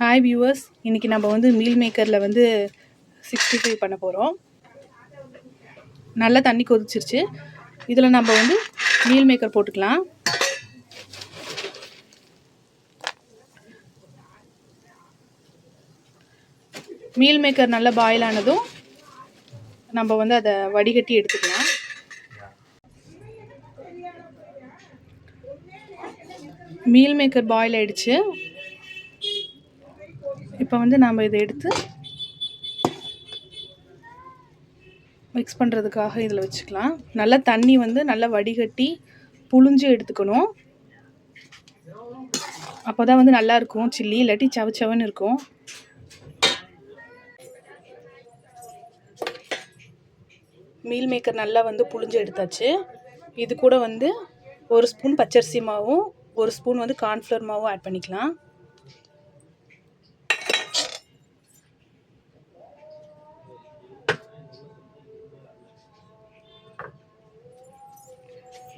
Hi viewers, இன்றைக்கி நம்ம வந்து மீல் மேக்கரில் வந்து 65 பண்ண போகிறோம். நல்லா தண்ணி கொதிச்சிருச்சு. இதில் நம்ம வந்து மீல் மேக்கர் போட்டுக்கலாம். மீல் மேக்கர் நல்லா பாயில் ஆனதும் நம்ம வந்து அதை வடிகட்டி எடுத்துக்கலாம். மீல் மேக்கர் பாயில் ஆகிடுச்சு. இப்போ வந்து நாம் இதை எடுத்து மிக்ஸ் பண்ணுறதுக்காக இதில் வச்சுக்கலாம். நல்லா தண்ணி வந்து நல்லா வடிகட்டி புழிஞ்சு எடுத்துக்கணும். அப்போ தான் வந்து நல்லாயிருக்கும் சில்லி, இல்லாட்டி சவச்சவன்னு இருக்கும். மீல் மேக்கர் நல்லா வந்து புழிஞ்சு எடுத்தாச்சு. இது கூட வந்து 1 ஸ்பூன் பச்சரிசி மாவும் 1 ஸ்பூன் வந்து கார்ன்ஃப்ளவர் மாவும் ஆட் பண்ணிக்கலாம்.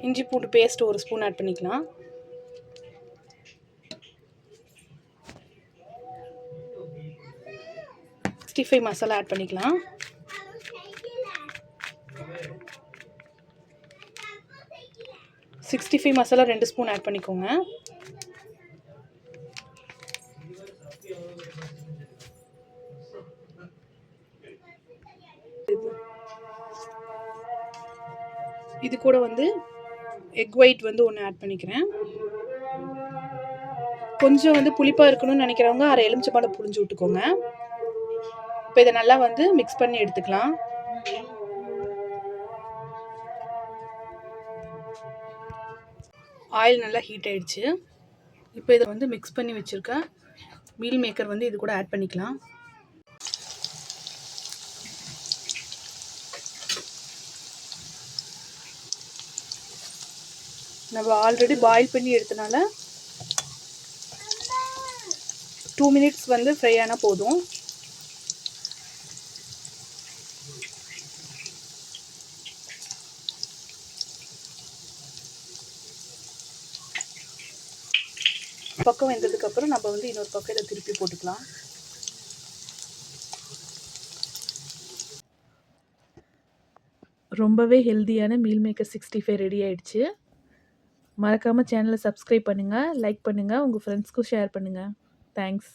இஞ்சி பூண்டு பேஸ்ட் 1 ஸ்பூன் ஆட் பண்ணிக்கலாம். மசாலா ஆட் பண்ணிக்கலாம். மசாலா 2 ஸ்பூன் ஆட் பண்ணிக்கோங்க. இது கூட வந்து எக் ஒயிட் வந்து 1 ஆட் பண்ணிக்கிறேன். கொஞ்சம் வந்து புளிப்பாக இருக்கணும்னு நினைக்கிறவங்க அரை எலுமிச்சம்பழம் புழிஞ்சு விட்டுக்கோங்க. இப்போ இதை நல்லா வந்து மிக்ஸ் பண்ணி எடுத்துக்கலாம். ஆயில் நல்லா ஹீட் ஆயிடுச்சு. இப்போ இதை வந்து மிக்ஸ் பண்ணி வச்சுருக்க மீல் மேக்கர் வந்து இது கூட ஆட் பண்ணிக்கலாம். நம்ம ஆல்ரெடி பாயில் பண்ணி எடுத்தனால 2 மினிட்ஸ் வந்து ஃப்ரை ஆனால் போதும். பக்கம் வெந்ததுக்கப்புறம் நம்ம வந்து இன்னொரு பக்கம் இதை திருப்பி போட்டுக்கலாம். ரொம்பவே ஹெல்தியான மீல் மேக்கர் 65 ரெடி ஆயிடுச்சு. மறக்காமல் சேனலை சப்ஸ்கிரைப் பண்ணுங்கள், லைக் பண்ணுங்கள், உங்கள் ஃப்ரெண்ட்ஸ்க்கும் ஷேர் பண்ணுங்கள். தேங்க்ஸ்.